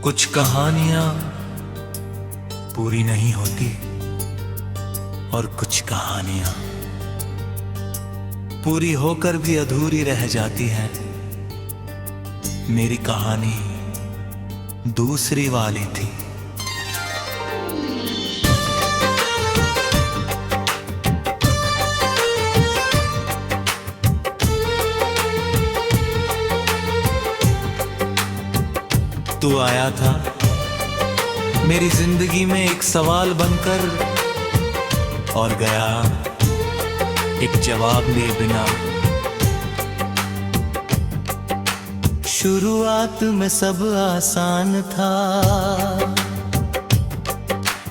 कुछ कहानियां पूरी नहीं होती और कुछ कहानियां पूरी होकर भी अधूरी रह जाती हैं। मेरी कहानी दूसरी वाली थी। तू आया था मेरी जिंदगी में एक सवाल बनकर और गया एक जवाब लिए बिना। शुरुआत में सब आसान था,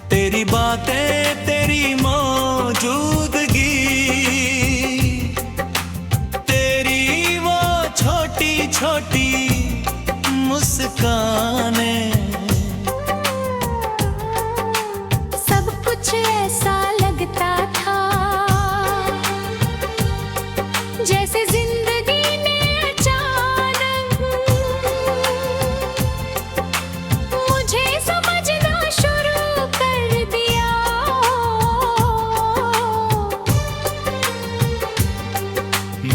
तेरी बातें तेरी मौजूदगी, तेरी वो छोटी छोटी मुस्काने, सब कुछ ऐसा लगता था जैसे जिंदगी ने अचानक मुझे समझना शुरू कर दिया।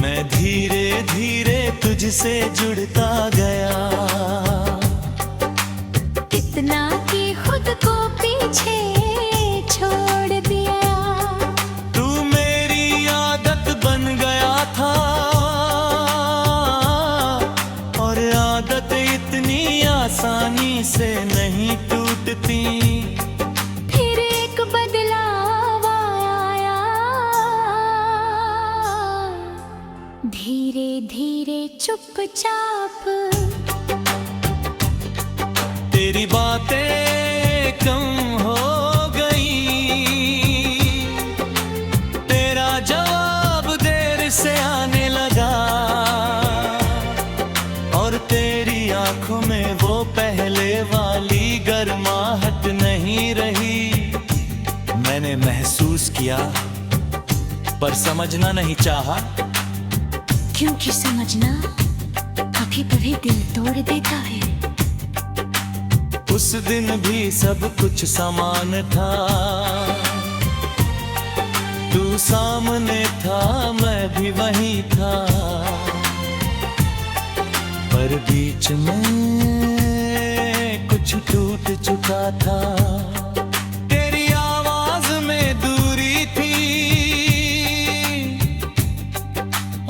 मैं धीरे धीरे तुझसे जुड़ता गया, इतना कि खुद को पीछे छोड़ दिया। तू मेरी आदत बन गया था और आदत इतनी आसानी से नहीं टूटती। फिर एक बदलाव आया, धीरे धीरे चुपचाप तेरी बातें कम हो गई, तेरा जवाब देर से आने लगा और तेरी आंखों में वो पहले वाली गर्माहट नहीं रही। मैंने महसूस किया पर समझना नहीं चाहा, क्योंकि समझना कभी कभी दिल तोड़ देता है। उस दिन भी सब कुछ समान था, तू सामने था मैं भी वहीं था, पर बीच में कुछ टूट चुका था। तेरी आवाज में दूरी थी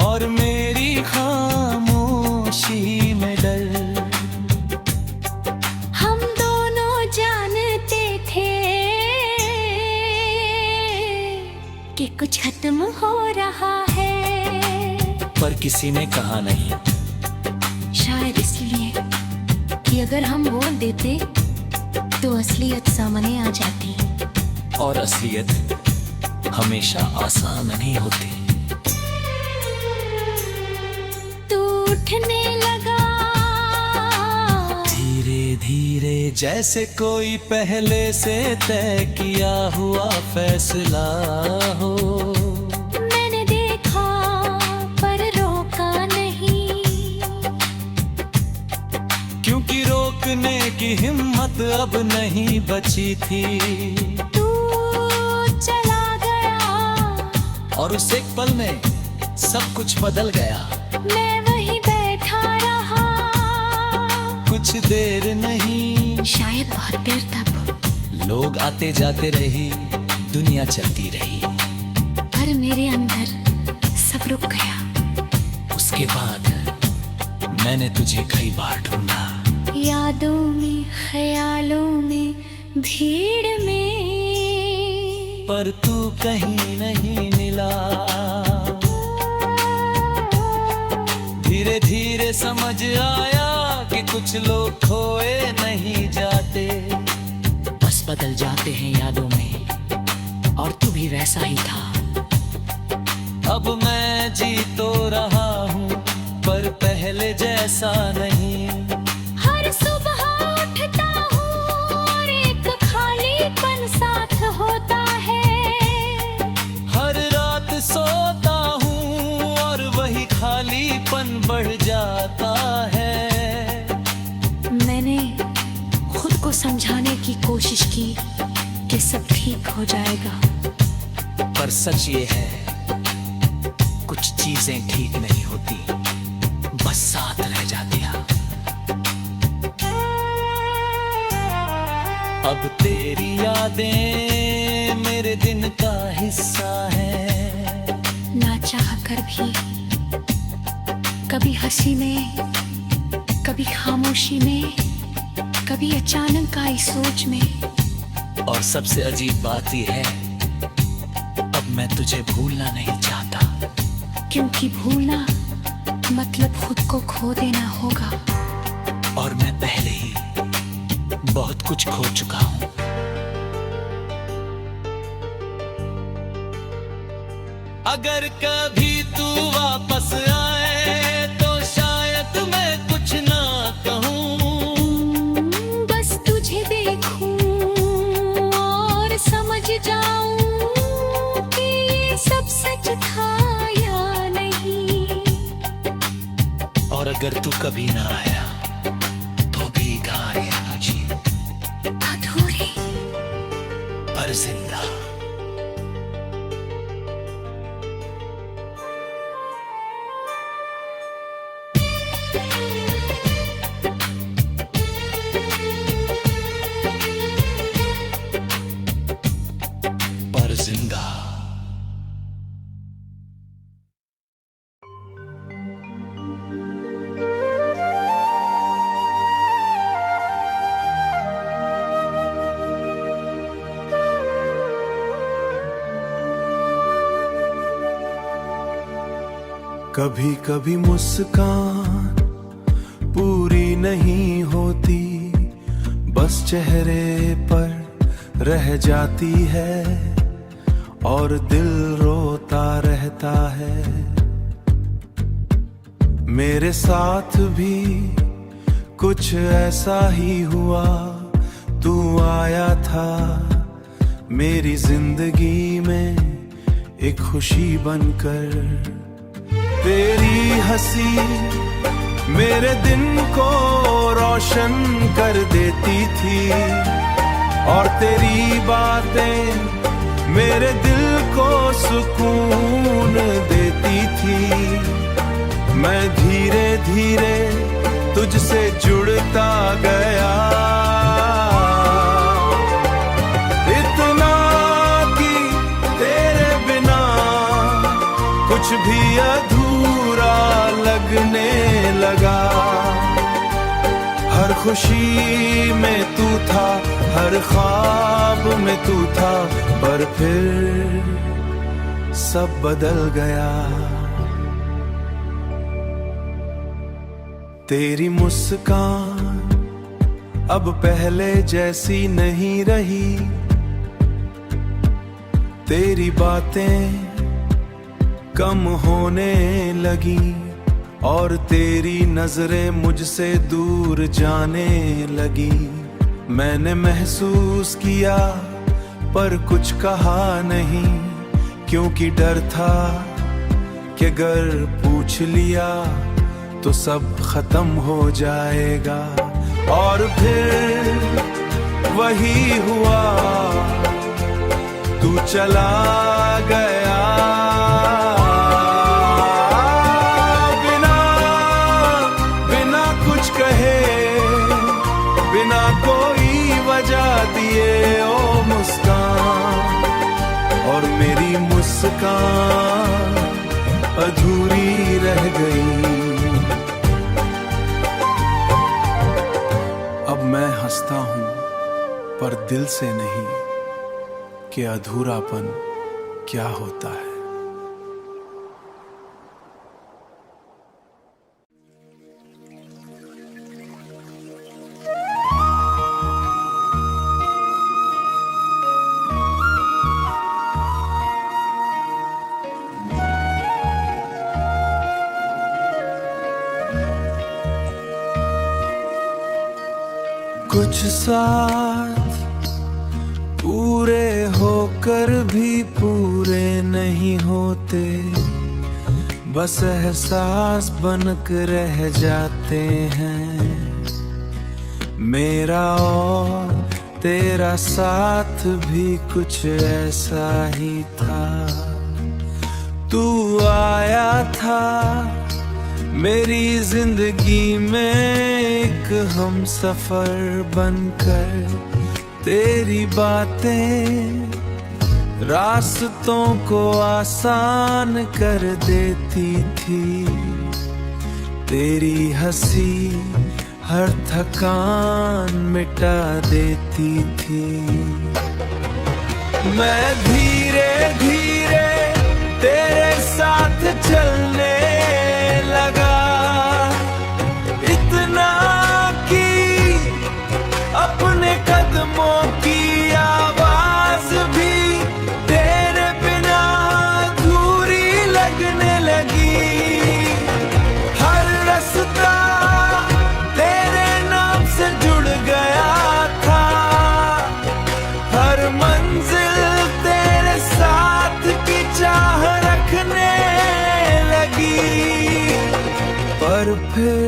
और मेरी खामोशी में डर। कि कुछ खत्म हो रहा है, पर किसी ने कहा नहीं। शायद इसलिए कि अगर हम बोल देते तो असलियत सामने आ जाती, और असलियत हमेशा आसान नहीं होती। तू उठने लगा धीरे धीरे जैसे कोई पहले से तय किया हुआ फैसला हो। मैंने देखा पर रोका नहीं, क्योंकि रोकने की हिम्मत अब नहीं बची थी। तू चला गया और उस एक पल में सब कुछ बदल गया। मैं वहीं बैठा रहा कुछ देर नहीं, शायद बहुत देर तक। लोग आते जाते रही, दुनिया चलती रही, पर मेरे अंदर सब रुक गया। उसके बाद मैंने तुझे कई बार ढूंढा, यादों में, ख्यालों में, भीड़ में, पर तू कहीं नहीं मिला। धीरे धीरे समझ आया कि कुछ लोग खोए नहीं जाते, बस बदल जाते हैं यादों में, और तू भी वैसा ही था। अब मैं जी तो रहा हूँ पर पहले जैसा नहीं। हर सुबह उठता हूँ और एक खालीपन साथ होता है। हर रात सोता हूँ और वही खालीपन बढ़ जाता है। समझाने की कोशिश की कि सब ठीक हो जाएगा, पर सच ये है कुछ चीजें ठीक नहीं होती, बस साथ रह जाती हैं। अब तेरी यादें मेरे दिन का हिस्सा है, ना चाह कर भी कभी हंसी में, कभी खामोशी में, कभी अचानक आई सोच में। और सबसे अजीब बात यह है अब मैं तुझे भूलना नहीं चाहता, क्योंकि भूलना मतलब खुद को खो देना होगा, और मैं पहले ही बहुत कुछ खो चुका हूं। अगर कभी तू वापस आए तो शायद मैं कुछ ना कहूं, बस तुझे देखूं और समझ जाऊं कि ये सब सच था या नहीं। और अगर तू कभी ना आया तो भी कहानियां जी अधूरी पर जिंदा। पर जिंदा। कभी कभी मुस्कान पूरी नहीं होती, बस चेहरे पर रह जाती है और दिल रोता रहता है। मेरे साथ भी कुछ ऐसा ही हुआ, तू आया था मेरी जिंदगी में एक खुशी बनकर। तेरी हंसी मेरे दिन को रोशन कर देती थी और तेरी बातें मेरे दिल को सुकून देती थी। मैं धीरे धीरे तुझसे जुड़ता गया, इतना कि तेरे बिना कुछ भी अधूरा लगने लगा। हर खुशी में तू था, हर ख्वाब में तू था, पर फिर सब बदल गया। तेरी मुस्कान अब पहले जैसी नहीं रही, तेरी बातें कम होने लगी और तेरी नजरें मुझसे दूर जाने लगी। मैंने महसूस किया पर कुछ कहा नहीं, क्योंकि डर था कि अगर पूछ लिया तो सब खत्म हो जाएगा। और फिर वही हुआ, तू चला गया बिना कोई वजह दिए। ओ मुस्कान, और मेरी मुस्कान अधूरी रह गई। अब मैं हंसता हूं पर दिल से नहीं कि अधूरापन क्या होता है। कुछ साथ पूरे होकर भी पूरे नहीं होते, बस एहसास बनकर रह जाते हैं। मेरा और तेरा साथ भी कुछ ऐसा ही था। तू आया था मेरी जिंदगी में एक हम सफर बनकर। तेरी बातें रास्तों को आसान कर देती थी। तेरी हंसी हर थकान मिटा देती थी। मैं धीरे धीरे तेरे साथ चलने लगा, इतना कि अपने कदमों की आवाज भी तेरे बिना अधूरी लगने लगी। हर रास्ता तेरे नाम से जुड़ गया था, हर मंजिल तेरे साथ की चाह रखने लगी। पर फिर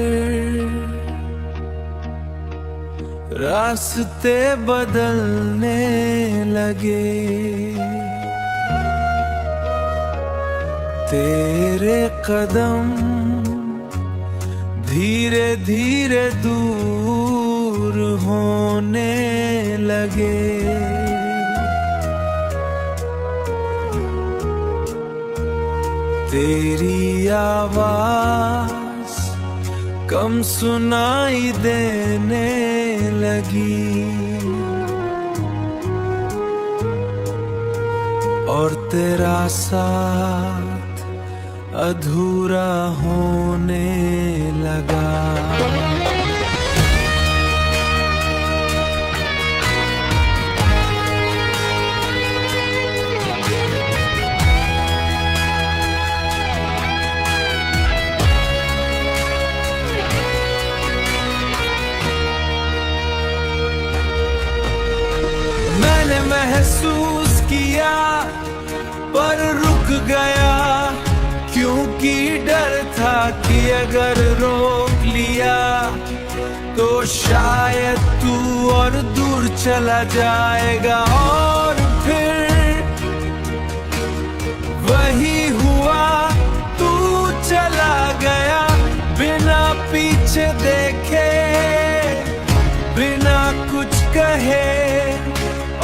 रास्ते बदलने लगे। तेरे कदम धीरे धीरे दूर होने लगे। तेरी आवाज कम सुनाई देने लगी और तेरा साथ अधूरा होने लगा। मैंने महसूस किया पर रुक गया, क्योंकि डर था कि अगर रोक लिया तो शायद तू और दूर चला जाएगा। और फिर वही हुआ, तू चला गया बिना पीछे देखे, बिना कुछ कहे।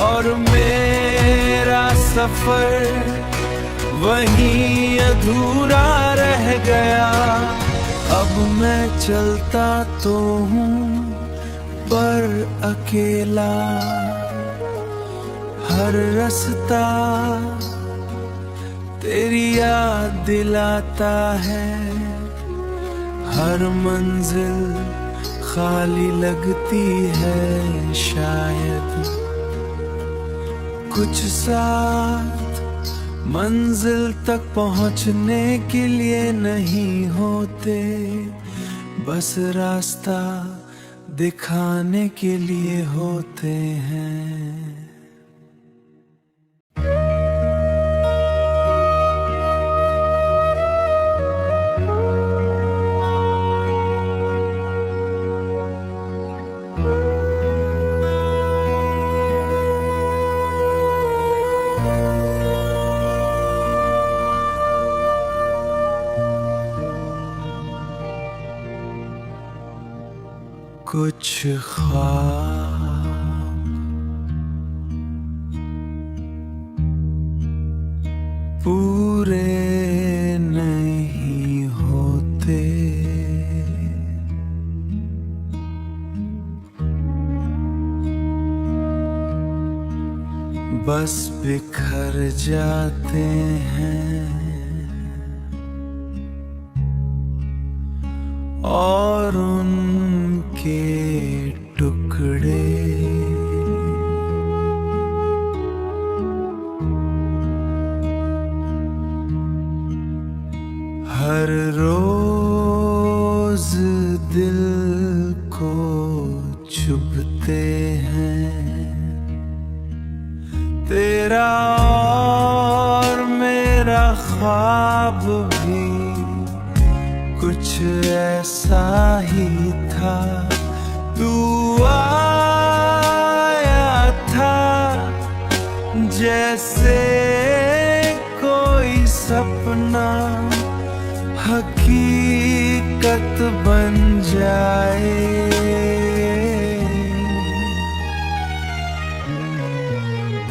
और मेरा सफर वहीं अधूरा रह गया। अब मैं चलता तो हूँ पर अकेला, हर रास्ता तेरी याद दिलाता है। हर मंजिल खाली लगती है, शायद कुछ साथ मंजिल तक पहुंचने के लिए नहीं होते, बस रास्ता दिखाने के लिए होते हैं। कुछ ख्वाब पूरे नहीं होते, बस बिखर जाते हैं और उनके टुकड़े हर रोज दिल को चुभते हैं। तेरा और मेरा ख्वाब भी कुछ ऐसा ही था। तू आया था जैसे कोई सपना हकीकत बन जाए।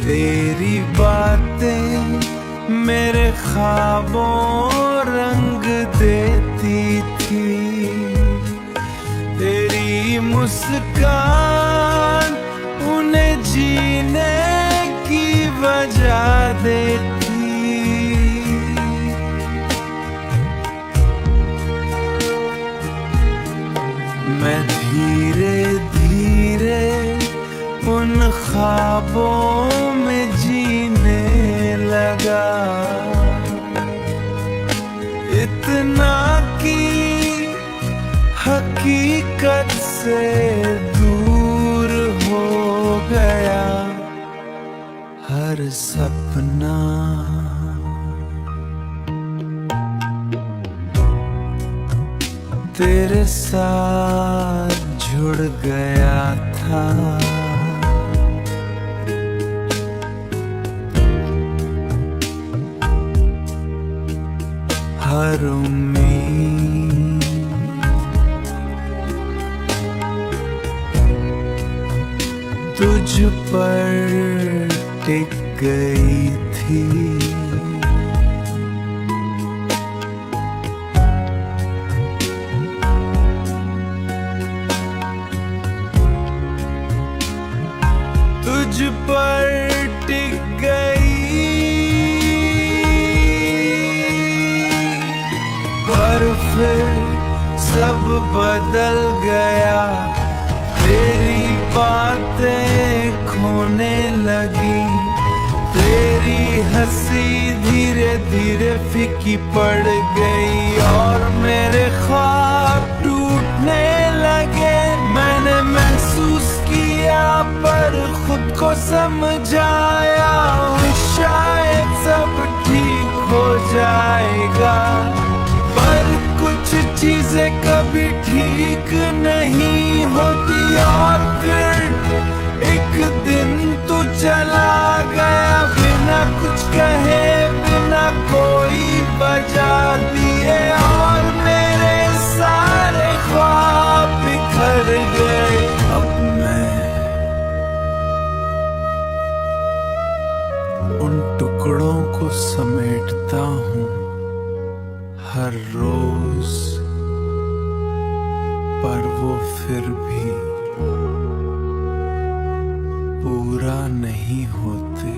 तेरी बातें मेरे ख्वाबों रंग देती थी, तेरी मुस्कान उन्हें जीने की वजह देती। मैं धीरे धीरे उन ख्वाबों में जीने लगा, इतना कि हकीकत से दूर हो गया हर सपना। तेरे साथ जुड़ गया था, हर उम्मीद तुझ पर टिक गई थी। तुझ पर टिक गई, पर फिर सब बदल गया। तेरी बातें खोने लगी, तेरी हंसी धीरे धीरे फीकी पड़ गई और मेरे ख्वाब टूटने लगे। मैंने महसूस किया पर खुद को समझाया, शायद सब ठीक हो जाएगा। पर कुछ चीजें कभी ठीक नहीं होती और फिर एक दिन तू चला गया बिना कुछ कहे, बिना कोई वजह दिए और मेरे सारे ख्वाब बिखर गए। अब मैं उन टुकड़ों को समेटता हूँ हर रोज, पर वो फिर भी पूरा नहीं होते।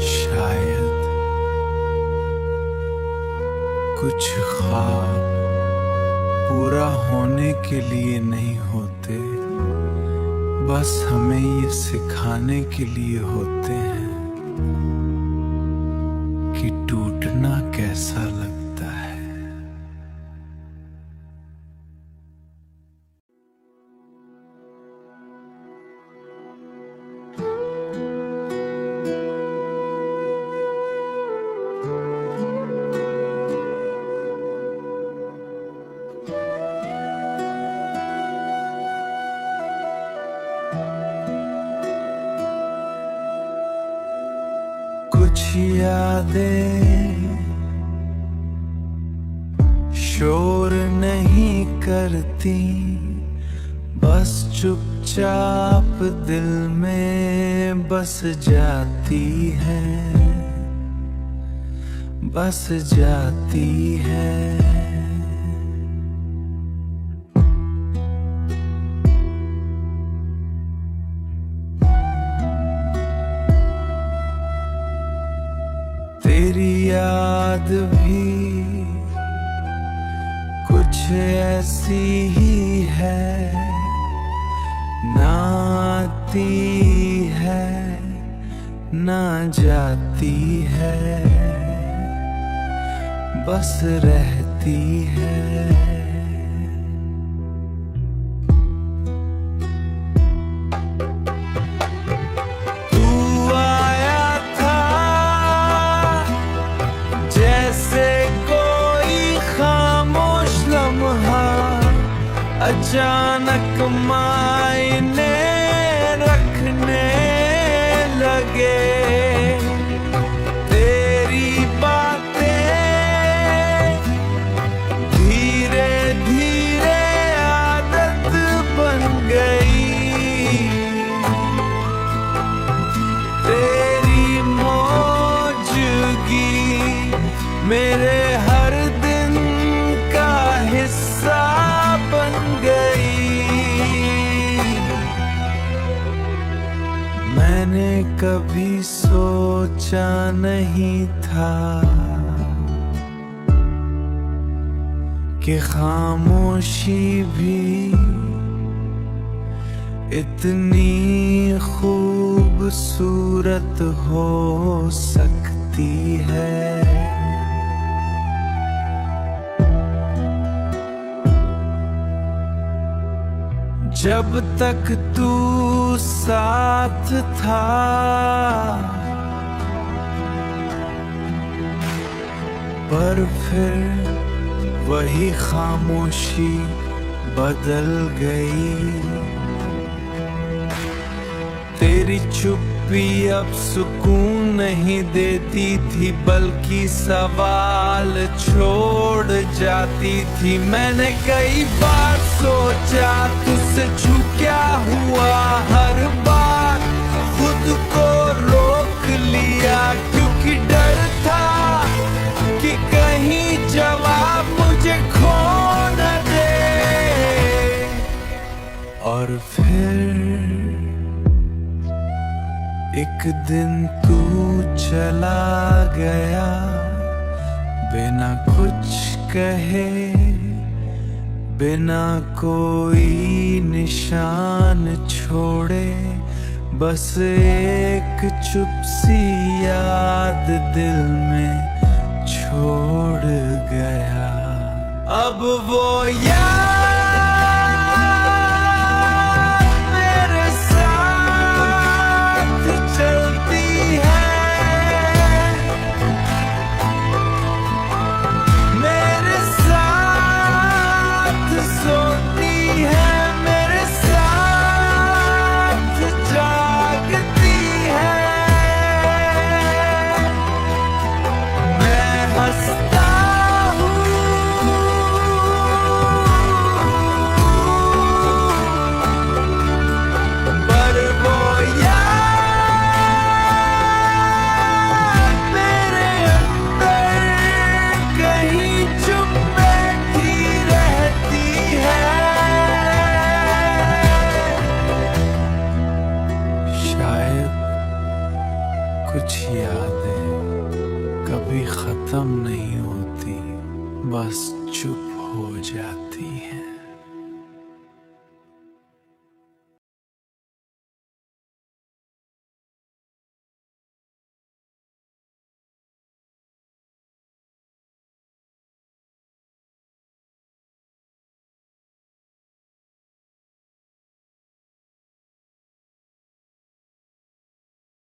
शायद कुछ ख्वाब पूरा होने के लिए नहीं होते, बस हमें ये सिखाने के लिए होते हैं कि टूटना कैसा लगता है। कुछ यादें शोर नहीं करती, बस चुपचाप दिल में बस जाती है, बस जाती है। तेरी याद भी कुछ ऐसी ही है, ना आती है ना जाती है, बस रहती है। अचानक मायने रखने लगे। तेरी बातें धीरे धीरे आदत बन गई। तेरी मौजूदगी मेरे हर दिन का हिस्सा बन गई। मैंने कभी सोचा नहीं था कि खामोशी भी इतनी खूबसूरत हो सकती है। जब तक तू साथ था पर फिर वही खामोशी बदल गई। तेरी चुप्पी अब सुकून नहीं देती थी बल्कि सवाल छोड़ जाती थी। मैंने कई बार सोचा तुझसे छू क्या हुआ, हर बार खुद को रोक लिया क्योंकि डर था कि कहीं जवाब मुझे खो न दे। और फिर एक दिन तू चला गया बिना कुछ कहे, बिना कोई निशान छोड़े। बस एक चुप सी याद दिल में छोड़ गया। अब वो याद मेरे साथ चलती है, मेरे साथ सोती है, मेरे साथ जागती है। मैं हंसता हूँ पर वो याद मेरे अंदर कहीं चुप बैठी रहती है। शायद कुछ यादें कभी खत्म नहीं होती, बस चुप हो जाती।